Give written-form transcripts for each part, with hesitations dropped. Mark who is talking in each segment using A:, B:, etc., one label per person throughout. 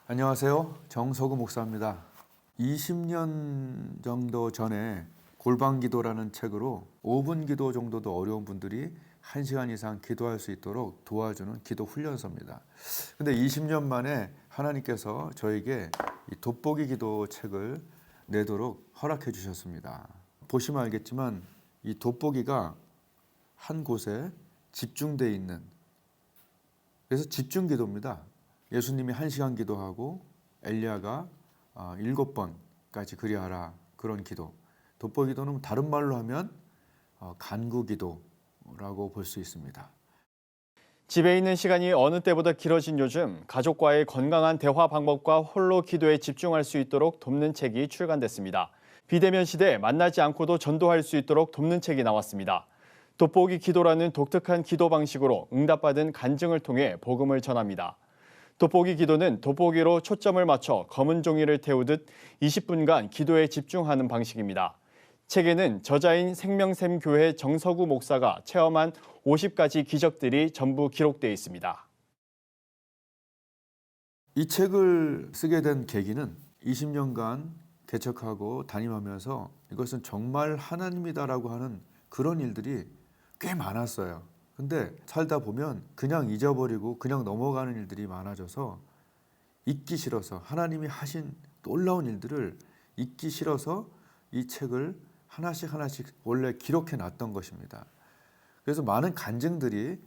A: 안녕하세요. 정석우 목사입니다. 20년 정도 전에 골방기도라는 책으로 5분 기도 정도도 어려운 분들이 1시간 이상 기도할 수 있도록 도와주는 기도 훈련소입니다. 근데 20년 만에 하나님께서 저에게 이 돋보기 기도 책을 내도록 허락해 주셨습니다. 보시면 알겠지만 이 돋보기가 한 곳에 집중되어 있는, 그래서 집중 기도입니다. 예수님이 1시간 기도하고 엘리야가 7번까지 그리하라, 그런 기도. 돋보기 기도는 다른 말로 하면 간구 기도라고 볼 수 있습니다.
B: 집에 있는 시간이 어느 때보다 길어진 요즘, 가족과의 건강한 대화 방법과 홀로 기도에 집중할 수 있도록 돕는 책이 출간됐습니다. 비대면 시대에 만나지 않고도 전도할 수 있도록 돕는 책이 나왔습니다. 돋보기 기도라는 독특한 기도 방식으로 응답받은 간증을 통해 복음을 전합니다. 돋보기 기도는 돋보기로 초점을 맞춰 검은 종이를 태우듯 20분간 기도에 집중하는 방식입니다. 책에는 저자인 생명샘 교회 정석우 목사가 체험한 50가지 기적들이 전부 기록되어 있습니다.
A: 이 책을 쓰게 된 계기는 20년간 개척하고 담임하면서 이것은 정말 하나님이다라고 하는 그런 일들이 꽤 많았어요. 근데 살다 보면 그냥 잊어버리고 그냥 넘어가는 일들이 많아져서 잊기 싫어서, 하나님이 하신 놀라운 일들을 잊기 싫어서 이 책을 하나씩 원래 기록해 놨던 것입니다. 그래서 많은 간증들이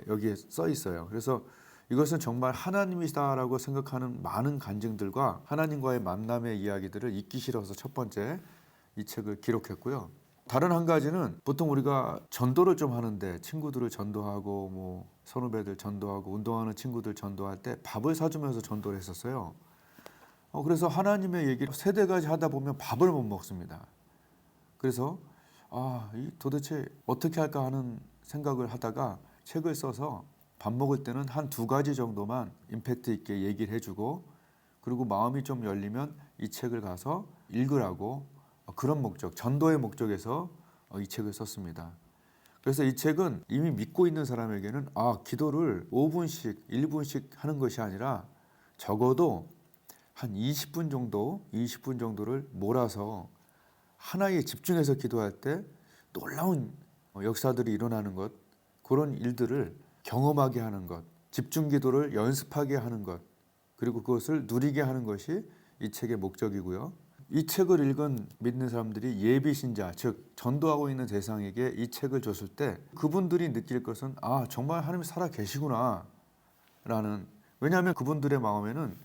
A: 여기에 써 있어요. 그래서 이것은 정말 하나님이다라고 생각하는 많은 간증들과 하나님과의 만남의 이야기들을 잊기 싫어서 첫 번째 이 책을 기록했고요. 다른 한 가지는 보통 우리가 전도를 좀 하는데, 친구들을 전도하고 뭐 선후배들 전도하고 운동하는 친구들 전도할 때 밥을 사주면서 전도를 했었어요. 그래서 하나님의 얘기를 세대까지 하다 보면 밥을 못 먹습니다. 그래서 도대체 어떻게 할까 하는 생각을 하다가 책을 써서 밥 먹을 때는 한 2가지 정도만 임팩트 있게 얘기를 해주고, 그리고 마음이 좀 열리면 이 책을 가서 읽으라고, 그런 목적, 전도의 목적에서 이 책을 썼습니다. 그래서 이 책은 이미 믿고 있는 사람에게는 기도를 5분씩, 1분씩 하는 것이 아니라 적어도 한 20분 정도를 몰아서 하나에 집중해서 기도할 때 놀라운 역사들이 일어나는 것, 그런 일들을 경험하게 하는 것, 집중 기도를 연습하게 하는 것, 그리고 그것을 누리게 하는 것이 이 책의 목적이고요. 이 책을 읽은 믿는 사람들이 예비 신자, 즉 전도하고 있는 대상에게 이 책을 줬을 때 그분들이 느낄 것은 정말 하나님이 살아 계시구나 라는, 왜냐하면 그분들의 마음에는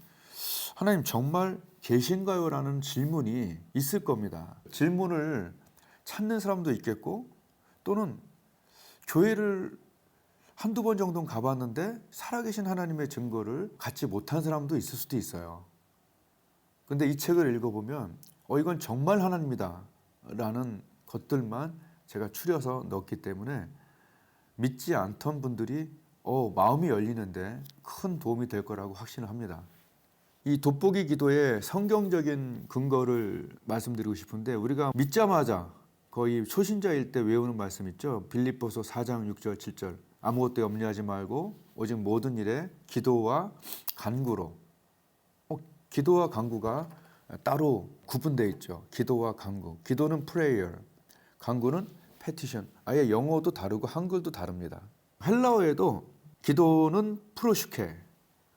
A: 하나님 정말 계신가요? 라는 질문이 있을 겁니다. 질문을 찾는 사람도 있겠고, 또는 교회를 한두 번 정도는 가봤는데 살아계신 하나님의 증거를 갖지 못한 사람도 있을 수도 있어요. 근데 이 책을 읽어보면 이건 정말 하나님이다 라는 것들만 제가 추려서 넣었기 때문에 믿지 않던 분들이 마음이 열리는데 큰 도움이 될 거라고 확신을 합니다. 이 돋보기 기도의 성경적인 근거를 말씀드리고 싶은데, 우리가 믿자마자 거의 초신자일 때 외우는 말씀 있죠. 빌립보서 4장 6절 7절, 아무것도 염려하지 말고 오직 모든 일에 기도와 간구로. 기도와 간구가 따로 구분되어 있죠. 기도와 간구. 기도는 prayer, 간구는 petition. 아예 영어도 다르고 한글도 다릅니다. 헬라어에도 기도는 프로슈케,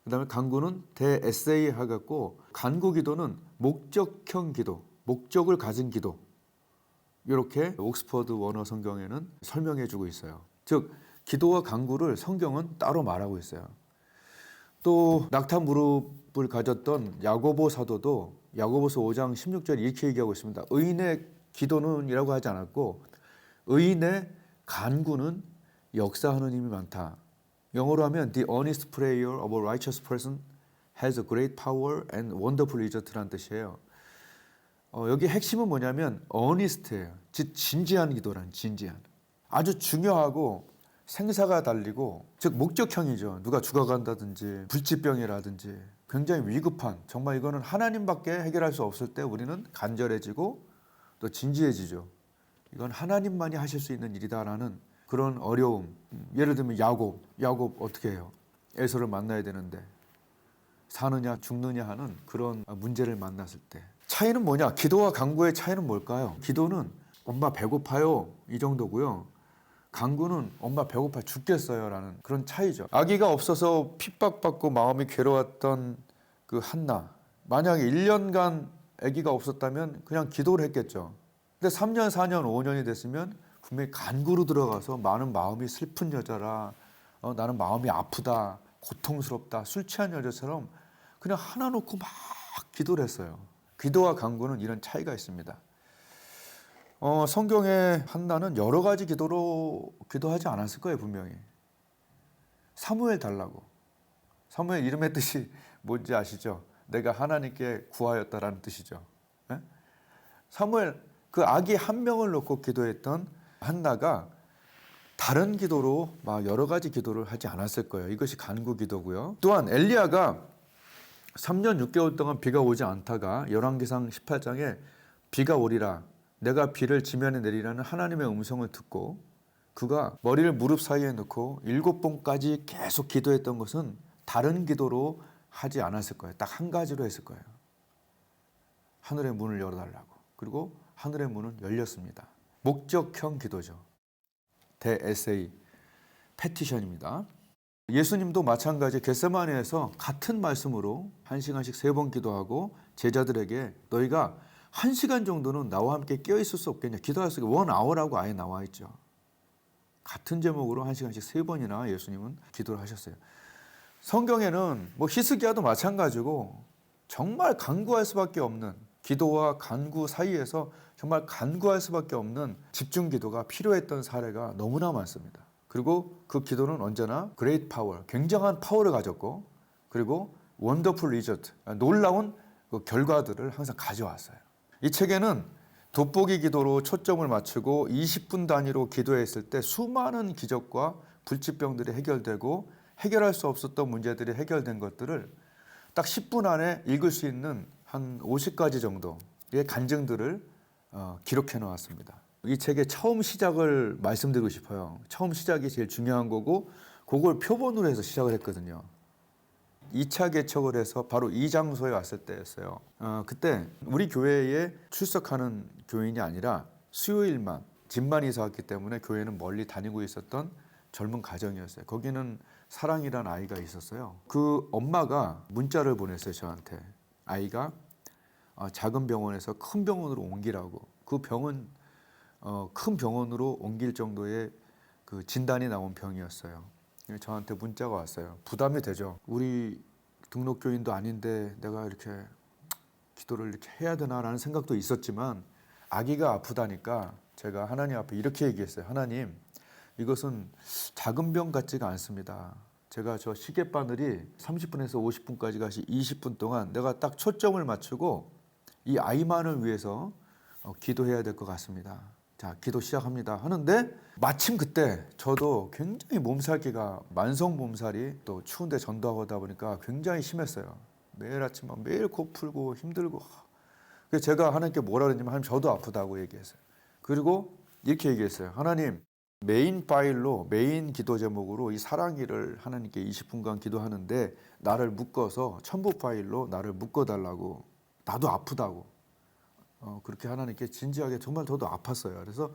A: 그 다음에 간구는 대에세이 하겠고, 간구 기도는 목적형 기도, 목적을 가진 기도, 이렇게 옥스퍼드 원어 성경에는 설명해 주고 있어요. 즉 기도와 간구를 성경은 따로 말하고 있어요. 또 낙타 무릎을 가졌던 야고보 사도도 야고보서 5장 16절 이렇게 얘기하고 있습니다. 의인의 기도는 이라고 하지 않았고, 의인의 간구는 역사하는 힘이 많다. 영어로 하면 The earnest prayer of a righteous person has a great power and wonderful result라는 뜻이에요. 여기 핵심은 뭐냐면 earnest예요. 즉 진지한 기도란, 진지한. 아주 중요하고 생사가 달리고, 즉 목적형이죠. 누가 죽어간다든지 불치병이라든지 굉장히 위급한, 정말 이거는 하나님밖에 해결할 수 없을 때 우리는 간절해지고 또 진지해지죠. 이건 하나님만이 하실 수 있는 일이다라는 그런 어려움. 예를 들면 야곱 어떻게 해요? 에서를 만나야 되는데 사느냐 죽느냐 하는 그런 문제를 만났을 때 차이는 뭐냐? 기도와 간구의 차이는 뭘까요? 기도는 엄마 배고파요 이 정도고요. 간구는 엄마 배고파 죽겠어요 라는 그런 차이죠. 아기가 없어서 핍박받고 마음이 괴로웠던 그 한나, 만약에 1년간 아기가 없었다면 그냥 기도를 했겠죠. 근데 3년, 4년, 5년이 됐으면 분명히 간구로 들어가서 많은 마음이 슬픈 여자라, 나는 마음이 아프다, 고통스럽다, 술 취한 여자처럼 그냥 하나 놓고 막 기도를 했어요. 기도와 간구는 이런 차이가 있습니다. 성경의 한나는 여러 가지 기도로 기도하지 않았을 거예요, 분명히. 사무엘 달라고. 사무엘 이름의 뜻이 뭔지 아시죠? 내가 하나님께 구하였다라는 뜻이죠. 예? 사무엘 그 아기 한 명을 놓고 기도했던 한나가 다른 기도로 막 여러 가지 기도를 하지 않았을 거예요. 이것이 간구 기도고요. 또한 엘리야가 3년 6개월 동안 비가 오지 않다가 열왕기상 18장에 비가 오리라 내가 비를 지면에 내리라는 하나님의 음성을 듣고 그가 머리를 무릎 사이에 넣고 7번까지 계속 기도했던 것은 다른 기도로 하지 않았을 거예요. 딱 한 가지로 했을 거예요. 하늘의 문을 열어달라고. 그리고 하늘의 문은 열렸습니다. 목적형 기도죠. 대에세이, 패티션입니다. 예수님도 마찬가지 겟세마네에서 같은 말씀으로 1시간씩 3번 기도하고 제자들에게 너희가 1시간 정도는 나와 함께 끼어 있을 수 없겠냐. 기도할 수 있게 1hour라고 아예 나와 있죠. 같은 제목으로 1시간씩 3번이나 예수님은 기도를 하셨어요. 성경에는 뭐 히스기야도 마찬가지고 정말 간구할 수밖에 없는 기도와 간구 사이에서 정말 간구할 수밖에 없는 집중 기도가 필요했던 사례가 너무나 많습니다. 그리고 그 기도는 언제나 great power, 굉장한 파워를 가졌고 그리고 wonderful result, 놀라운 그 결과들을 항상 가져왔어요. 이 책에는 돋보기 기도로 초점을 맞추고 20분 단위로 기도했을 때 수많은 기적과 불치병들이 해결되고 해결할 수 없었던 문제들이 해결된 것들을 딱 10분 안에 읽을 수 있는 한 50가지 정도의 간증들을 기록해 놓았습니다. 이 책의 처음 시작을 말씀드리고 싶어요. 처음 시작이 제일 중요한 거고 그걸 표본으로 해서 시작을 했거든요. 2차 개척을 해서 바로 이 장소에 왔을 때였어요. 그때 우리 교회에 출석하는 교인이 아니라 수요일만 집만 이사 왔기 때문에 교회는 멀리 다니고 있었던 젊은 가정이었어요. 거기는 사랑이라는 아이가 있었어요. 그 엄마가 문자를 보냈어요, 저한테. 아이가 작은 병원에서 큰 병원으로 옮기라고. 그 병은 큰 병원으로 옮길 정도의 그 진단이 나온 병이었어요. 저한테 문자가 왔어요. 부담이 되죠. 우리 등록교인도 아닌데 내가 이렇게 기도를 이렇게 해야 되나라는 생각도 있었지만 아기가 아프다니까 제가 하나님 앞에 이렇게 얘기했어요. 하나님, 이것은 작은 병 같지가 않습니다. 제가 저 시계바늘이 30분에서 50분까지 가시 20분 동안 내가 딱 초점을 맞추고 이 아이만을 위해서 기도해야 될 것 같습니다. 자, 기도 시작합니다 하는데 마침 그때 저도 굉장히 몸살기가 만성 몸살이 또 추운데 전도하다 보니까 굉장히 심했어요. 매일 아침 매일 코 풀고 힘들고. 그래서 제가 하나님께 뭐라 그랬냐면 하나님 저도 아프다고 얘기했어요. 그리고 이렇게 얘기했어요. 하나님 메인 파일로 메인 기도 제목으로 이 사랑이를 하나님께 20분간 기도하는데 나를 묶어서 첨부 파일로 나를 묶어달라고. 나도 아프다고. 그렇게 하나님께 진지하게 정말 저도 아팠어요. 그래서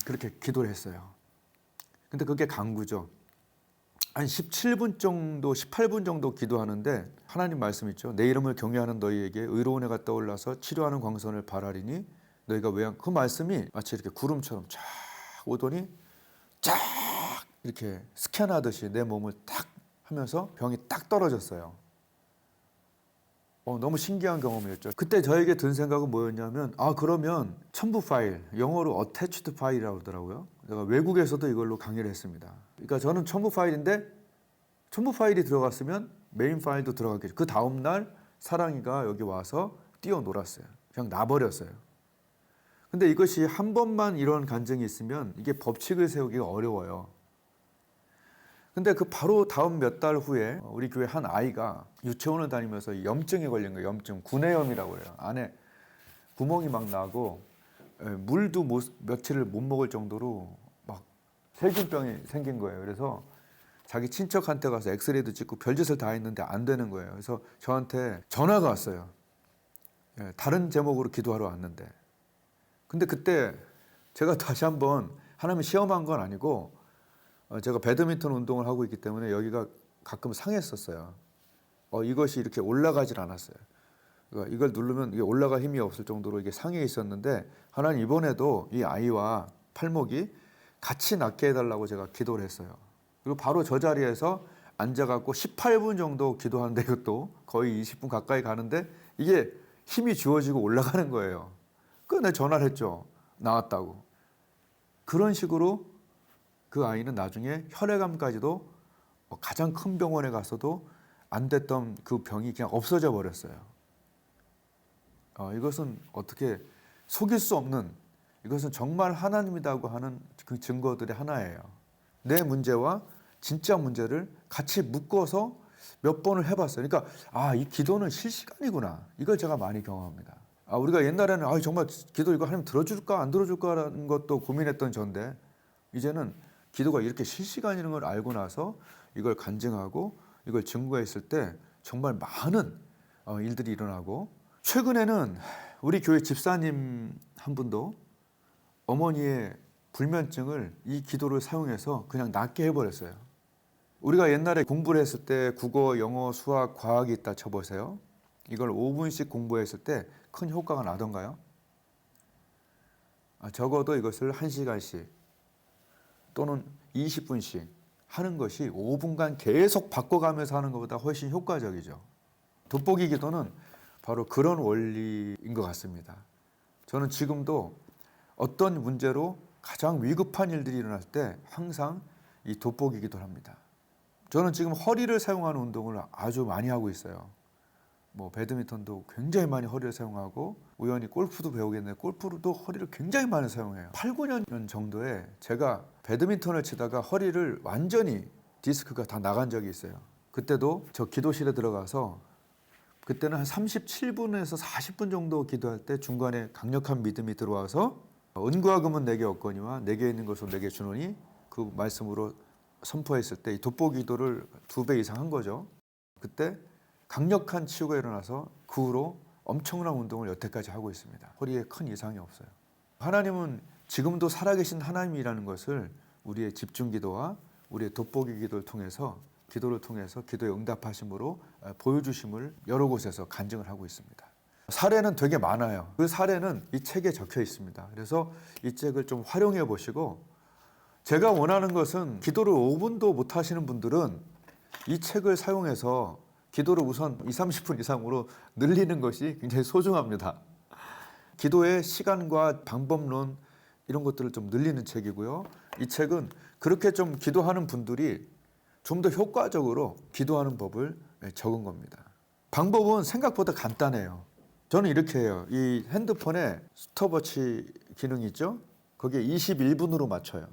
A: 그렇게 기도를 했어요. 근데 그게 간구죠. 한 17분 정도, 18분 정도 기도하는데 하나님 말씀 있죠. 내 이름을 경외하는 너희에게 의로운 해가 떠올라서 치료하는 광선을 바라리니 너희가 그 말씀이 마치 이렇게 구름처럼 쫙 오더니 쫙 이렇게 스캔하듯이 내 몸을 딱 하면서 병이 딱 떨어졌어요. 너무 신기한 경험이었죠. 그때 저에게 든 생각은 뭐였냐면 그러면 첨부 파일, 영어로 attached 파일이라고 하더라고요. 제가 외국에서도 이걸로 강의를 했습니다. 그러니까 저는 첨부 파일인데 첨부 파일이 들어갔으면 메인 파일도 들어갔겠죠. 그 다음 날 사랑이가 여기 와서 뛰어놀았어요. 그냥 놔버렸어요. 근데 이것이 한 번만 이런 간증이 있으면 이게 법칙을 세우기가 어려워요. 근데 그 바로 다음 몇 달 후에 우리 교회 한 아이가 유치원을 다니면서 염증에 걸린 거예요. 염증, 구내염이라고 그래요. 안에 구멍이 막 나고 물도 며칠을 못 먹을 정도로 막 세균병이 생긴 거예요. 그래서 자기 친척한테 가서 엑스레이도 찍고 별짓을 다 했는데 안 되는 거예요. 그래서 저한테 전화가 왔어요. 예, 다른 제목으로 기도하러 왔는데. 근데 그때 제가 다시 한번 하나님 시험한 건 아니고 제가 배드민턴 운동을 하고 있기 때문에 여기가 가끔 상했었어요. 이것이 이렇게 올라가질 않았어요. 그러니까 이걸 누르면 이게 올라갈 힘이 없을 정도로 이게 상해 있었는데 하나님 이번에도 이 아이와 팔목이 같이 낫게 해달라고 제가 기도를 했어요. 그리고 바로 저 자리에서 앉아갖고 18분 정도 기도하는데 이것도 거의 20분 가까이 가는데 이게 힘이 주어지고 올라가는 거예요. 그래서 내가 전화를 했죠. 나왔다고. 그런 식으로 그 아이는 나중에 혈액암까지도 가장 큰 병원에 가서도 안 됐던 그 병이 그냥 없어져 버렸어요. 이것은 어떻게 속일 수 없는, 이것은 정말 하나님이라고 하는 그 증거들의 하나예요. 내 문제와 진짜 문제를 같이 묶어서 몇 번을 해봤어요. 그러니까 이 기도는 실시간이구나. 이걸 제가 많이 경험합니다. 우리가 옛날에는 정말 기도 이거 하나님 들어줄까 안 들어줄까라는 것도 고민했던 전데 이제는 기도가 이렇게 실시간이라는 걸 알고 나서 이걸 간증하고 이걸 증거했을 때 정말 많은 일들이 일어나고, 최근에는 우리 교회 집사님 한 분도 어머니의 불면증을 이 기도를 사용해서 그냥 낫게 해버렸어요. 우리가 옛날에 공부를 했을 때 국어, 영어, 수학, 과학이 있다 쳐보세요. 이걸 5분씩 공부했을 때 큰 효과가 나던가요? 적어도 이것을 1시간씩 또는 20분씩 하는 것이 5분간 계속 바꿔가면서 하는 것보다 훨씬 효과적이죠. 돋보기 기도는 바로 그런 원리인 것 같습니다. 저는 지금도 어떤 문제로 가장 위급한 일들이 일어날 때 항상 이 돋보기 기도를 합니다. 저는 지금 허리를 사용하는 운동을 아주 많이 하고 있어요. 배드민턴도 굉장히 많이 허리를 사용하고 우연히 골프도 배우겠는데 골프도 허리를 굉장히 많이 사용해요. 8, 9년 정도에 제가 배드민턴을 치다가 허리를 완전히 디스크가 다 나간 적이 있어요. 그때도 저 기도실에 들어가서 그때는 한 37분에서 40분 정도 기도할 때 중간에 강력한 믿음이 들어와서 은과 금은 내게 없거니와 내게 있는 것을 내게 주노니 그 말씀으로 선포했을 때 이 돋보기 기도를 2배 이상 한 거죠. 그때 강력한 치유가 일어나서 그 후로 엄청난 운동을 여태까지 하고 있습니다. 허리에 큰 이상이 없어요. 하나님은 지금도 살아계신 하나님이라는 것을 우리의 집중기도와 우리의 돋보기 기도를 통해서 기도에 응답하심으로 보여주심을 여러 곳에서 간증을 하고 있습니다. 사례는 되게 많아요. 그 사례는 이 책에 적혀 있습니다. 그래서 이 책을 좀 활용해 보시고, 제가 원하는 것은 기도를 5분도 못 하시는 분들은 이 책을 사용해서 기도를 우선 20-30분 이상으로 늘리는 것이 굉장히 소중합니다. 기도의 시간과 방법론 이런 것들을 좀 늘리는 책이고요. 이 책은 그렇게 좀 기도하는 분들이 좀 더 효과적으로 기도하는 법을 적은 겁니다. 방법은 생각보다 간단해요. 저는 이렇게 해요. 이 핸드폰에 스톱워치 기능이 있죠? 거기에 21분으로 맞춰요.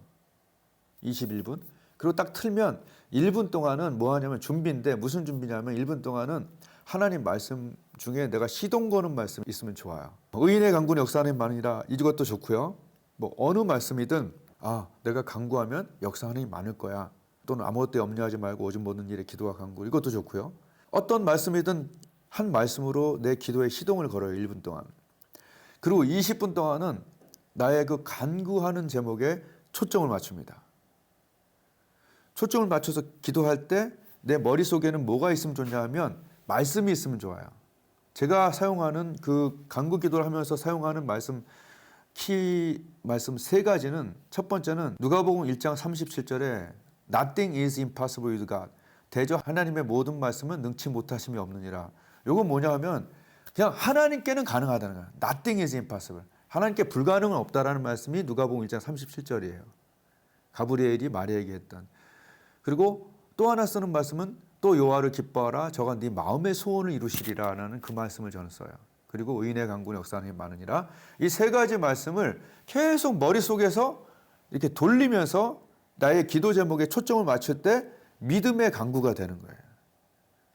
A: 21분. 그리고 딱 틀면 1분 동안은 뭐 하냐면 준비인데, 무슨 준비냐면 1분 동안은 하나님 말씀 중에 내가 시동 거는 말씀 있으면 좋아요. 의인의 강구는 역사하는 많으니라, 이것도 좋고요. 어느 말씀이든 내가 강구하면 역사하는 많을 거야. 또는 아무것도 염려하지 말고 오직 모든 일에 기도와 강구, 이것도 좋고요. 어떤 말씀이든 한 말씀으로 내 기도에 시동을 걸어요. 1분 동안. 그리고 20분 동안은 나의 그 간구하는 제목에 초점을 맞춥니다. 초점을 맞춰서 기도할 때 내 머릿속에는 뭐가 있으면 좋냐 하면 말씀이 있으면 좋아요. 제가 사용하는 그 간구 기도를 하면서 사용하는 말씀, 키 말씀 3가지는, 첫 번째는 누가복음 1장 37절에 Nothing is impossible with God. 대저 하나님의 모든 말씀은 능치 못하심이 없느니라. 이건 뭐냐 하면 그냥 하나님께는 가능하다는 거야. Nothing is impossible. 하나님께 불가능은 없다라는 말씀이 누가복음 1장 37절이에요. 가브리엘이 마리아에게 했던. 그리고 또 하나 쓰는 말씀은 또 여호와를 기뻐하라 저가 네 마음의 소원을 이루시리라라는 그 말씀을 저는 써요. 그리고 의인의 강구는 역사하는 힘이 많으니라. 이 3가지 말씀을 계속 머릿속에서 이렇게 돌리면서 나의 기도 제목에 초점을 맞출 때 믿음의 강구가 되는 거예요.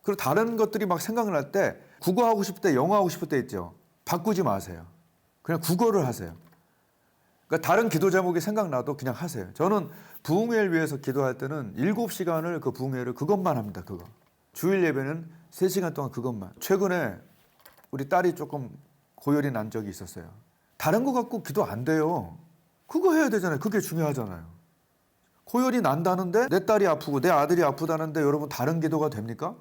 A: 그리고 다른 것들이 막 생각날 때, 국어 하고 싶을 때, 영어 하고 싶을 때 있죠. 바꾸지 마세요. 그냥 국어를 하세요. 그러니까 다른 기도 제목이 생각나도 그냥 하세요. 저는 부흥회를 위해서 기도할 때는 7시간을 그 부흥회를 그것만 합니다. 그거. 주일 예배는 3시간 동안 그것만. 최근에 우리 딸이 조금 고열이 난 적이 있었어요. 다른 거 갖고 기도 안 돼요. 그거 해야 되잖아요. 그게 중요하잖아요. 고열이 난다는데 내 딸이 아프고 내 아들이 아프다는데 여러분 다른 기도가 됩니까?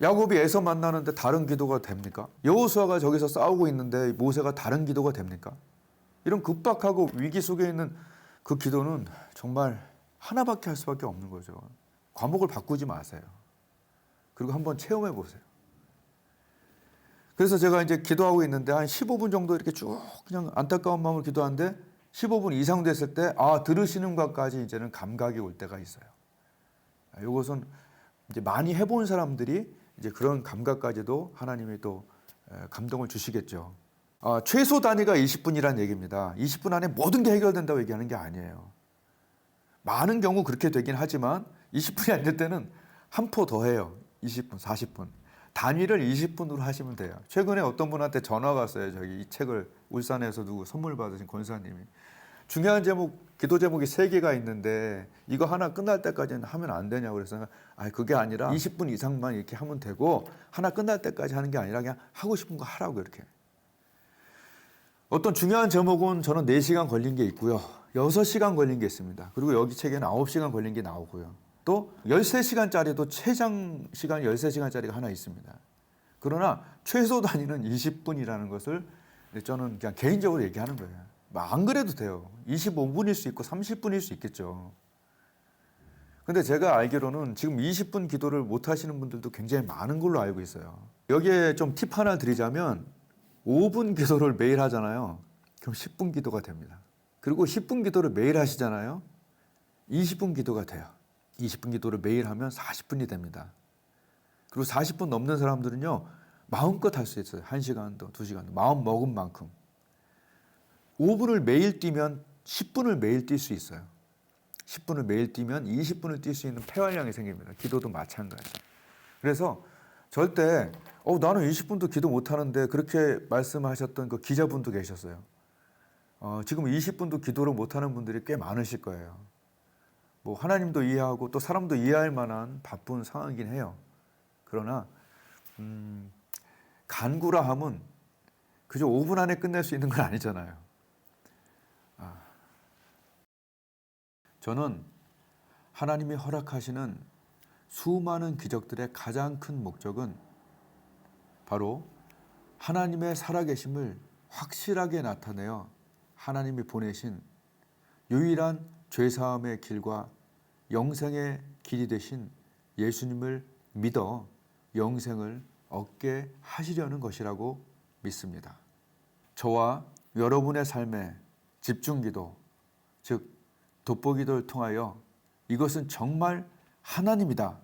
A: 야곱이 에서 만나는데 다른 기도가 됩니까? 여호수아가 저기서 싸우고 있는데 모세가 다른 기도가 됩니까? 이런 급박하고 위기 속에 있는 그 기도는 정말 하나밖에 할 수밖에 없는 거죠. 과목을 바꾸지 마세요. 그리고 한번 체험해 보세요. 그래서 제가 이제 기도하고 있는데 한 15분 정도 이렇게 쭉 그냥 안타까운 마음으로 기도하는데 15분 이상 됐을 때 들으시는 것까지 이제는 감각이 올 때가 있어요. 이것은 이제 많이 해본 사람들이 이제 그런 감각까지도 하나님이 또 감동을 주시겠죠. 최소 단위가 20분이란 얘기입니다. 20분 안에 모든 게 해결된다고 얘기하는 게 아니에요. 많은 경우 그렇게 되긴 하지만 20분이 안 될 때는 한 포 더 해요. 20분, 40분. 단위를 20분으로 하시면 돼요. 최근에 어떤 분한테 전화가 왔어요. 저기 이 책을 울산에서 누구 선물 받으신 권사님이. 중요한 제목, 기도 제목이 3개가 있는데 이거 하나 끝날 때까지는 하면 안 되냐고 그래서 그게 아니라 20분 이상만 이렇게 하면 되고 하나 끝날 때까지 하는 게 아니라 그냥 하고 싶은 거 하라고 이렇게. 어떤 중요한 제목은 저는 4시간 걸린 게 있고요. 6시간 걸린 게 있습니다. 그리고 여기 책에는 9시간 걸린 게 나오고요. 또 13시간짜리도 최장 시간 13시간짜리가 하나 있습니다. 그러나 최소 단위는 20분이라는 것을 저는 그냥 개인적으로 얘기하는 거예요. 안 그래도 돼요. 25분일 수 있고 30분일 수 있겠죠. 근데 제가 알기로는 지금 20분 기도를 못 하시는 분들도 굉장히 많은 걸로 알고 있어요. 여기에 좀 팁 하나 드리자면 5분 기도를 매일 하잖아요. 그럼 10분 기도가 됩니다. 그리고 10분 기도를 매일 하시잖아요. 20분 기도가 돼요. 20분 기도를 매일 하면 40분이 됩니다. 그리고 40분 넘는 사람들은요. 마음껏 할 수 있어요. 1시간도 2시간도. 마음 먹은 만큼. 5분을 매일 뛰면 10분을 매일 뛸 수 있어요. 10분을 매일 뛰면 20분을 뛸 수 있는 폐활량이 생깁니다. 기도도 마찬가지. 그래서 절대 나는 20분도 기도 못하는데 그렇게 말씀하셨던 그 기자분도 계셨어요. 지금 20분도 기도를 못하는 분들이 꽤 많으실 거예요. 뭐 하나님도 이해하고 또 사람도 이해할 만한 바쁜 상황이긴 해요. 그러나 간구라 함은 그저 5분 안에 끝낼 수 있는 건 아니잖아요. 저는 하나님이 허락하시는 수많은 기적들의 가장 큰 목적은 바로 하나님의 살아계심을 확실하게 나타내어 하나님이 보내신 유일한 죄사함의 길과 영생의 길이 되신 예수님을 믿어 영생을 얻게 하시려는 것이라고 믿습니다. 저와 여러분의 삶에 집중기도, 즉 돋보기도를 통하여 이것은 정말 하나님이다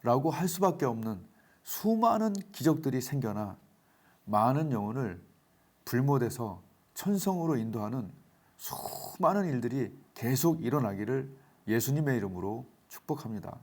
A: 라고 할 수밖에 없는 수많은 기적들이 생겨나 많은 영혼을 불못에서 천성으로 인도하는 수많은 일들이 계속 일어나기를 예수님의 이름으로 축복합니다.